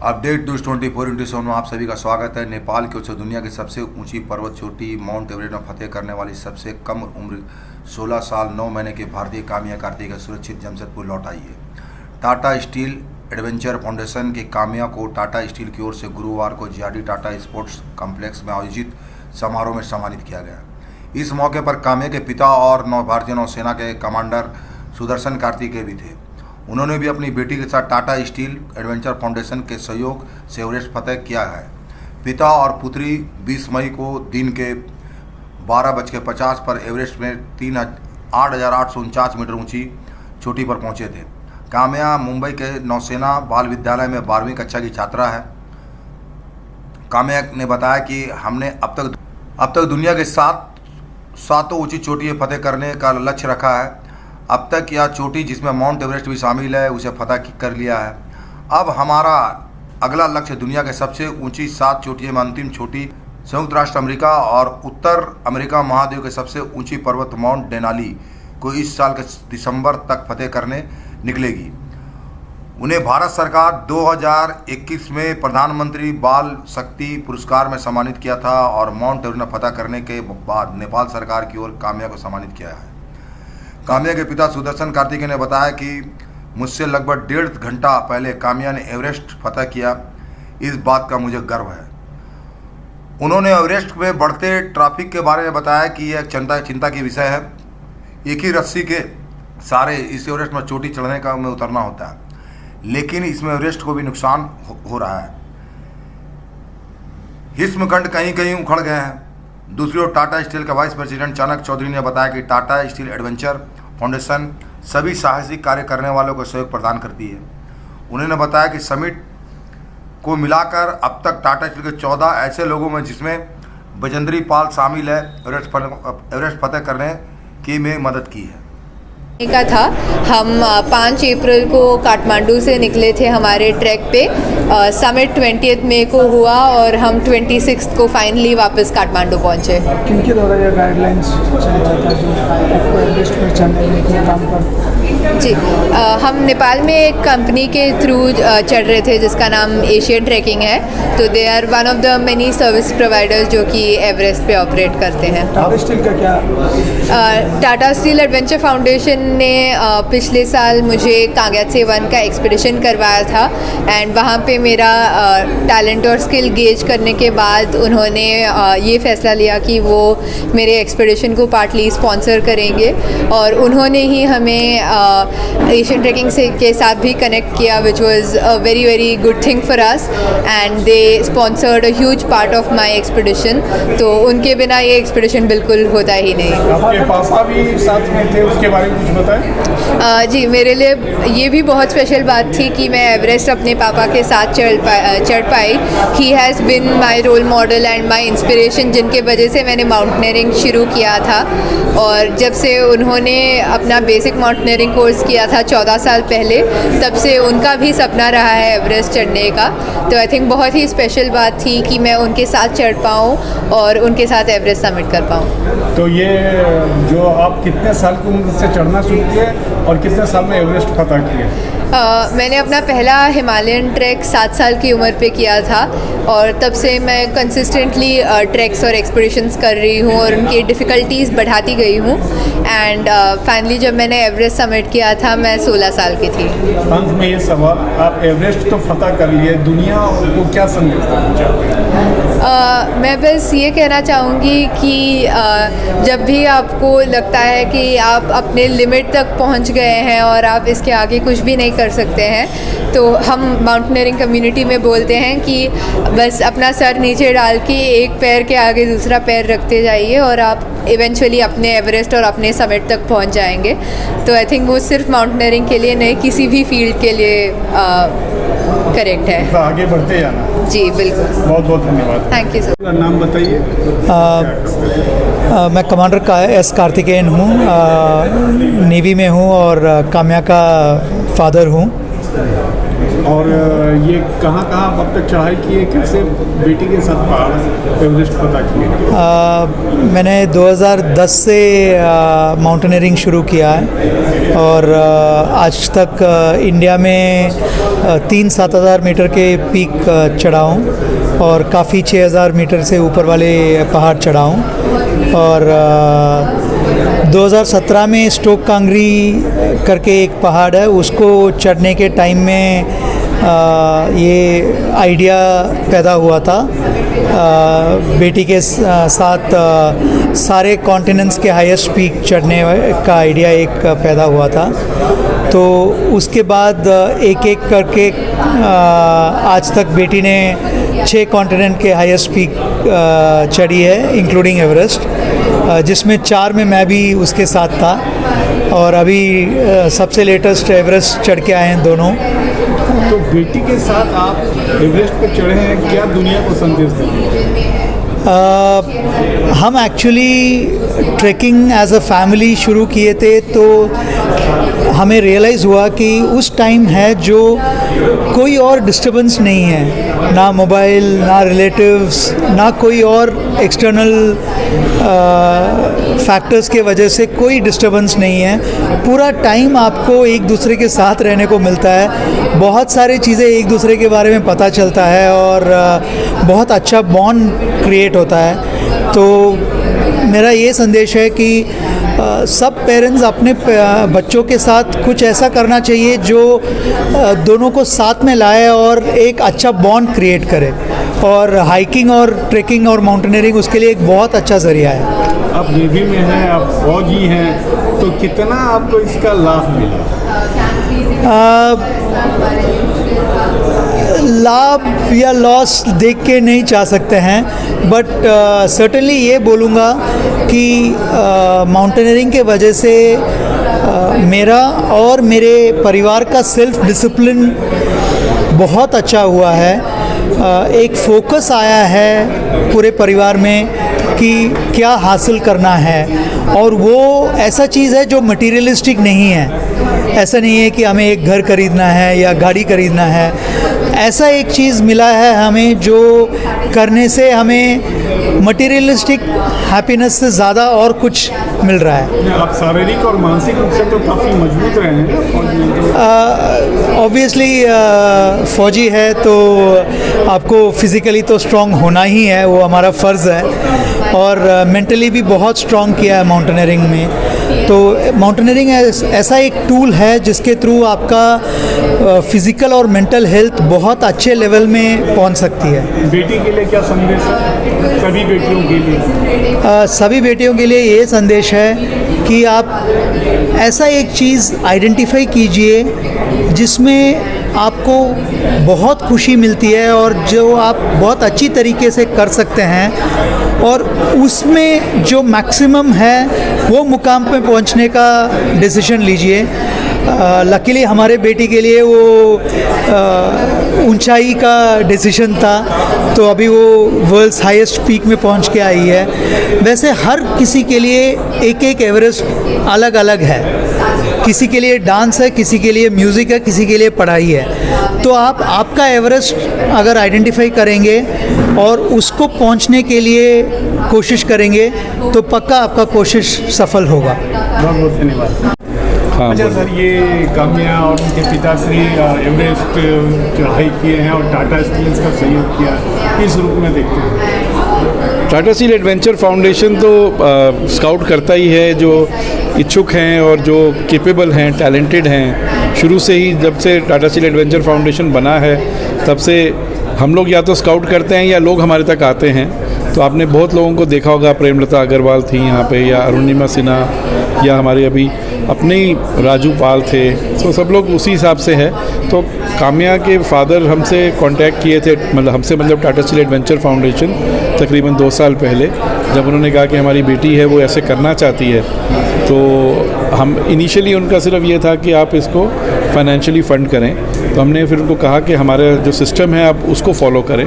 Update news 24/7 में आप सभी का स्वागत है। नेपाल की ओर से दुनिया की सबसे ऊंची पर्वत चोटी माउंट एवरेस्ट में फतेह करने वाली सबसे कम उम्र 16 साल 9 महीने की भारतीय काम्या कार्तिक सुरक्षित जमशेदपुर लौट आई है। टाटा स्टील एडवेंचर फाउंडेशन की काम्या को टाटा स्टील की ओर से गुरुवार को जीआरडी टाटा स्पोर्ट्स कॉम्प्लेक्स में आयोजित समारोह में सम्मानित किया गया। इस मौके पर काम्या के पिता और भारतीय नौसेना के कमांडर सुदर्शन कार्तिकेय भी थे। उन्होंने भी अपनी बेटी के साथ टाटा स्टील एडवेंचर फाउंडेशन के सहयोग से एवरेस्ट फतेह किया है। पिता और पुत्री 20 मई को दिन के 12:50 पर एवरेस्ट में 8,849 मीटर ऊंची चोटी पर पहुंचे थे। काम्या मुंबई के नौसेना बाल विद्यालय में 12वीं कक्षा की छात्रा है। काम्या ने बताया कि हमने अब तक दुनिया के सातों ऊंची चोटी फतेह करने का लक्ष्य रखा है। अब तक यह चोटी, जिसमें माउंट एवरेस्ट भी शामिल है, उसे फतह कर लिया है। अब हमारा अगला लक्ष्य दुनिया के सबसे ऊंची 7 चोटियों में अंतिम चोटी संयुक्त राष्ट्र अमेरिका और उत्तर अमेरिका महाद्वीप के सबसे ऊंची पर्वत माउंट डेनाली को इस साल के दिसंबर तक फतेह करने निकलेगी। उन्हें भारत सरकार 2021 में प्रधानमंत्री बाल शक्ति पुरस्कार में सम्मानित किया था और माउंट एवरेस्ट में फतह करने के बाद नेपाल सरकार की ओर काम्या को सम्मानित किया है। काम्या के पिता सुदर्शन कार्तिकेय ने बताया कि मुझसे लगभग 1.5 घंटा पहले काम्या ने एवरेस्ट फतह किया। इस बात का मुझे गर्व है। उन्होंने एवरेस्ट में बढ़ते ट्रैफिक के बारे में बताया कि यह चिंता की विषय है। एक ही रस्सी के सारे इस एवरेस्ट में चोटी चढ़ने का में उतरना होता है, लेकिन इसमें एवरेस्ट को भी नुकसान हो रहा है। हिमखंड कहीं कहीं उखड़ गए हैं। दूसरी ओर टाटा स्टील का वाइस प्रेसिडेंट चाणक चौधरी ने बताया कि टाटा स्टील एडवेंचर फाउंडेशन सभी साहसिक कार्य करने वालों को सहयोग प्रदान करती है। उन्होंने बताया कि समिट को मिलाकर अब तक टाटा स्टील के 14 ऐसे लोगों में, जिसमें बजेंद्री पाल शामिल है, एवरेस्ट फतेह करने की में मदद की है। का था। हम 5 अप्रैल को काठमांडू से निकले थे हमारे ट्रैक पे। समिट 20 मई को हुआ और हम 26 को फाइनली वापस काठमांडू पहुंचे। किनके द्वारा ये गाइडलाइंस चल रहा था जो आपको एवरेस्ट पर चढ़ने के काम पर? जी, हम नेपाल में एक कंपनी के थ्रू चढ़ रहे थे जिसका नाम एशियन ट्रैकिंग है। तो they are one of the many service providers जो कि एवरेस्ट पे ऑपरेट करते हैं। टाटा स्टील का क्या? टाटा स्टील एडवेंचर फाउंडेशन ने पिछले साल मुझे कांग्यात्से 1 का एक्सपीडिशन करवाया था एंड वहाँ पे मेरा टैलेंट और स्किल गेज करने के बाद उन्होंने ये फ़ैसला लिया कि वो मेरे एक्सपीडिशन को पार्टली स्पॉन्सर करेंगे और उन्होंने ही हमें एशियन ट्रैकिंग से के साथ भी कनेक्ट किया, which was a very very good thing for us and they sponsored a huge part of my expedition. तो उनके बिना ये एक्सपीडिशन बिल्कुल होता ही नहीं। आपके पापा भी साथ में थे, उसके बारे में कुछ बताएं। जी, मेरे लिए ये भी बहुत स्पेशल बात थी कि मैं एवरेस्ट अपने पापा के साथ चढ़ पाई। He has been my role model and my inspiration, जिनके वजह से मैंने माउंटेनियरिंग शुरू किया था। और जब से उन्होंने अपना बेसिक माउंटेनियरिंग कोर्स किया था 14 साल पहले, तब से उनका भी सपना रहा है एवरेस्ट चढ़ने का। तो आई थिंक बहुत ही स्पेशल बात थी कि मैं उनके साथ चढ़ पाऊँ और उनके साथ एवरेस्ट समिट कर पाऊँ। तो ये जो आप कितने साल की उम्र से चढ़ना शुरू किए और कितने साल में एवरेस्ट फतह किए? मैंने अपना पहला हिमालयन ट्रैक 7 साल की उम्र पे किया था और तब से मैं कंसिस्टेंटली ट्रैक्स और एक्सपीडिशंस कर रही हूँ और उनकी डिफ़िकल्टीज़ बढ़ाती गई हूँ एंड फाइनली जब मैंने एवरेस्ट समिट किया था मैं 16 साल की थी। अंत में ये सवाल, आप एवरेस्ट तो फतह कर लिए, दुनिया को क्या संदेश देना चाहते हैं? मैं बस ये कहना चाहूँगी कि जब भी आपको लगता है कि आप अपने लिमिट तक पहुँच गए हैं और आप इसके आगे कुछ भी नहीं कर सकते हैं, तो हम माउंटेनियरिंग कम्युनिटी में बोलते हैं कि बस अपना सर नीचे डाल के एक पैर के आगे दूसरा पैर रखते जाइए और आप इवेंचुअली अपने एवरेस्ट और अपने समिट तक पहुंच जाएंगे। तो आई थिंक वो सिर्फ माउंटेनियरिंग के लिए नहीं, किसी भी फील्ड के लिए करेक्ट है। आगे बढ़ते जाना। जी बिल्कुल। बहुत बहुत धन्यवाद। Thank you sir. नाम बताइए। मैं कमांडर का एस कार्तिकेयन हूँ, नेवी में हूँ और काम्या का फादर हूँ। और ये कहाँ कहाँ आप अब तक चढ़ाई की है, कैसे बेटी के साथ पहाड़ एवरेस्ट फतह किए? मैंने 2010 से माउंटेनियरिंग शुरू किया है और आज तक इंडिया में 3-7 मीटर के पीक चढ़ा हूँ और काफ़ी 6,000 मीटर से ऊपर वाले पहाड़ चढ़ा हूँ। और 2017 में स्टोक कांगरी करके एक पहाड़ है, उसको चढ़ने के टाइम में ये आइडिया पैदा हुआ था। बेटी के साथ सारे कॉन्टिनेंट्स के हाईएस्ट पीक चढ़ने का आइडिया एक पैदा हुआ था। तो उसके बाद एक एक करके आज तक बेटी ने 6 कॉन्टिनेंट के हाईएस्ट पीक चढ़ी है, इंक्लूडिंग एवरेस्ट, जिसमें 4 में मैं भी उसके साथ था। और अभी सबसे लेटेस्ट एवरेस्ट चढ़ के आए हैं दोनों। तो बेटी के साथ आप एवरेस्ट पर चढ़े हैं, क्या दुनिया को संदेश देंगे? हम actually trekking as a family शुरू किए थे, तो हमें रियलाइज़ हुआ कि उस टाइम है जो कोई और डिस्टर्बेंस नहीं है, ना मोबाइल, ना रिलेटिव्स, ना कोई और एक्सटर्नल फैक्टर्स के वजह से कोई डिस्टर्बेंस नहीं है। पूरा टाइम आपको एक दूसरे के साथ रहने को मिलता है, बहुत सारी चीज़ें एक दूसरे के बारे में पता चलता है और बहुत अच्छा बॉन्ड क्रिएट होता है। तो मेरा ये संदेश है कि सब पेरेंट्स अपने बच्चों के साथ कुछ ऐसा करना चाहिए जो दोनों को साथ में लाए और एक अच्छा बॉन्ड क्रिएट करे। और हाइकिंग और ट्रेकिंग और माउंटेनियरिंग उसके लिए एक बहुत अच्छा ज़रिया है। आप नेवी में हैं, आप फौजी हैं, तो कितना आपको इसका लाभ मिला? लाभ या लॉस देख के नहीं चाह सकते हैं, बट सर्टेनली ये बोलूँगा कि माउंटेनियरिंग के वजह से मेरा और मेरे परिवार का सेल्फ डिसिप्लिन बहुत अच्छा हुआ है। एक फोकस आया है पूरे परिवार में कि क्या हासिल करना है, और वो ऐसा चीज़ है जो मटीरियलिस्टिक नहीं है। ऐसा नहीं है कि हमें एक घर खरीदना है या गाड़ी खरीदना है, ऐसा एक चीज़ मिला है हमें जो करने से हमें मटीरियलिस्टिक हैप्पीनेस से ज़्यादा और कुछ मिल रहा है। आप शारीरिक और मानसिक रूप से तो काफ़ी मजबूत रहे हैं। ऑब्वियसली फ़ौजी है तो आपको फिज़िकली तो स्ट्रॉन्ग होना ही है, वो हमारा फ़र्ज़ है। और मेंटली भी बहुत स्ट्रॉन्ग किया है माउंटेनियरिंग में। तो माउंटेनियरिंग ऐसा एक टूल है जिसके थ्रू आपका फ़िज़िकल और मेंटल हेल्थ बहुत अच्छे लेवल में पहुंच सकती है। बेटी के लिए क्या संदेश है? सभी बेटियों के लिए? सभी बेटियों के लिए ये संदेश है कि आप ऐसा एक चीज़ आइडेंटिफाई कीजिए जिसमें आपको बहुत खुशी मिलती है और जो आप बहुत अच्छी तरीके से कर सकते हैं, और उसमें जो मैक्सिमम है वो मुकाम पे पहुंचने का डिसीजन लीजिए। लकीली हमारे बेटी के लिए वो ऊंचाई का डिसीजन था, तो अभी वो वर्ल्ड्स हाईएस्ट पीक में पहुंच के आई है। वैसे हर किसी के लिए एक एक एवरेस्ट अलग अलग है, किसी के लिए डांस है, किसी के लिए म्यूज़िक है, किसी के लिए पढ़ाई है। तो आप आपका एवरेस्ट अगर आइडेंटिफाई करेंगे और उसको पहुंचने के लिए कोशिश करेंगे तो पक्का आपका कोशिश सफल होगा। बहुत बहुत धन्यवाद। हाँ, अच्छा सर, ये काम्या और उनके पिताश्री एवरेस्ट चढ़ाई किए हैं और टाटा स्टील का सहयोग किया, किस रूप में देखते हैं? टाटा स्टील एडवेंचर फाउंडेशन तो स्काउट करता ही है जो इच्छुक हैं और जो कैपेबल हैं, टैलेंटेड हैं। शुरू से ही जब से टाटा स्टील एडवेंचर फाउंडेशन बना है तब से हम लोग या तो स्काउट करते हैं या लोग हमारे तक आते हैं। तो आपने बहुत लोगों को देखा होगा, प्रेमलता अग्रवाल थी यहाँ पे, या अरुणिमा सिन्हा, या हमारे अभी अपने ही राजू पाल थे। तो सब लोग उसी हिसाब से है। तो काम्या के फादर हमसे कांटेक्ट किए थे, मतलब टाटा स्टील एडवेंचर फाउंडेशन तकरीबन 2 साल पहले, जब उन्होंने कहा कि हमारी बेटी है वो ऐसे करना चाहती है। तो हम इनिशियली उनका सिर्फ ये था कि आप इसको फाइनेंशियली फ़ंड करें। तो हमने फिर उनको कहा कि हमारा जो सिस्टम है आप उसको फॉलो करें।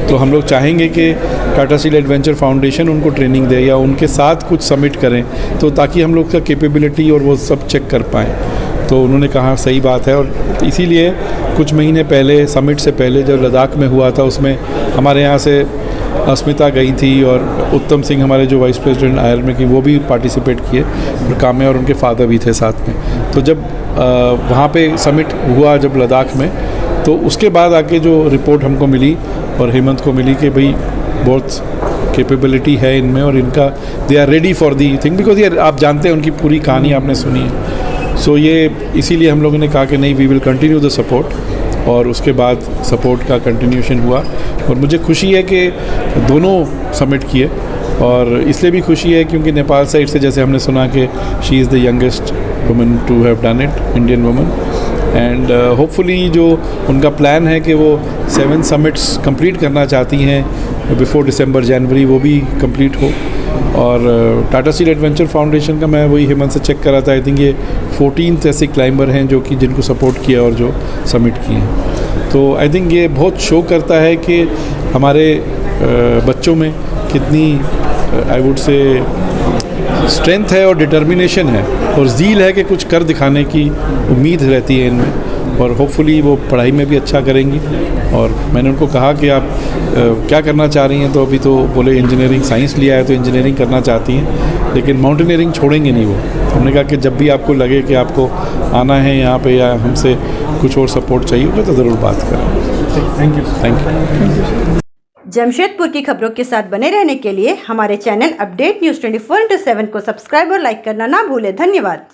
तो हम लोग चाहेंगे कि टाटा स्टील एडवेंचर फाउंडेशन उनको ट्रेनिंग दे या उनके साथ कुछ सबमिट करें, तो ताकि हम लोग का कैपेबिलिटी और वो सब चेक कर पाएँ। तो उन्होंने कहा सही बात है, और इसीलिए कुछ महीने पहले समिट से पहले जब लद्दाख में हुआ था उसमें हमारे यहाँ से अस्मिता गई थी और उत्तम सिंह हमारे जो वाइस प्रेसिडेंट आर्मी की वो भी पार्टिसिपेट किए और काम्या और उनके फादर भी थे साथ में। तो जब वहाँ पे समिट हुआ जब लद्दाख में, तो उसके बाद आके जो रिपोर्ट हमको मिली और हेमंत को मिली कि भाई बहुत कैपेबिलिटी है इनमें और इनका they are ready for the thing, because ये आप जानते हैं उनकी पूरी कहानी आपने सुनी है। सो ये इसीलिए हम लोगों ने कहा कि नहीं, we will continue the support, और उसके बाद सपोर्ट का कंटिन्यूशन हुआ। और मुझे खुशी है कि दोनों समिट किए, और इसलिए भी खुशी है क्योंकि नेपाल साइड से जैसे हमने सुना कि she is the youngest woman to have done it, Indian woman, and hopefully जो उनका प्लान है कि वो 7 समिट्स कंप्लीट करना चाहती हैं बिफोर दिसंबर जनवरी, वो भी कंप्लीट हो। और टाटा स्टील एडवेंचर फाउंडेशन का मैं वही हेमंत से चेक करा था, आई थिंक ये 14 ऐसे क्लाइंबर हैं जो कि जिनको सपोर्ट किया और जो समिट किए हैं। तो आई थिंक ये बहुत शो करता है कि हमारे बच्चों में कितनी आई वुड से स्ट्रेंथ है और डिटर्मिनेशन है और ज़ील है कि कुछ कर दिखाने की उम्मीद रहती है इनमें, और होपफुली वो पढ़ाई में भी अच्छा करेंगी। और मैंने उनको कहा कि आप क्या करना चाह रही हैं, तो अभी तो बोले इंजीनियरिंग साइंस लिया है तो इंजीनियरिंग करना चाहती हैं, लेकिन माउंटेनियरिंग छोड़ेंगे नहीं वो। हमने कहा कि जब भी आपको लगे कि आपको आना है यहाँ पे या हमसे कुछ और सपोर्ट चाहिए होगा तो ज़रूर बात करें। Thank you. Thank you. Jamshedpur की खबरों के साथ बने रहने के लिए हमारे चैनल अपडेट न्यूज़ 24/7 को सब्सक्राइब और लाइक करना ना भूलें। धन्यवाद।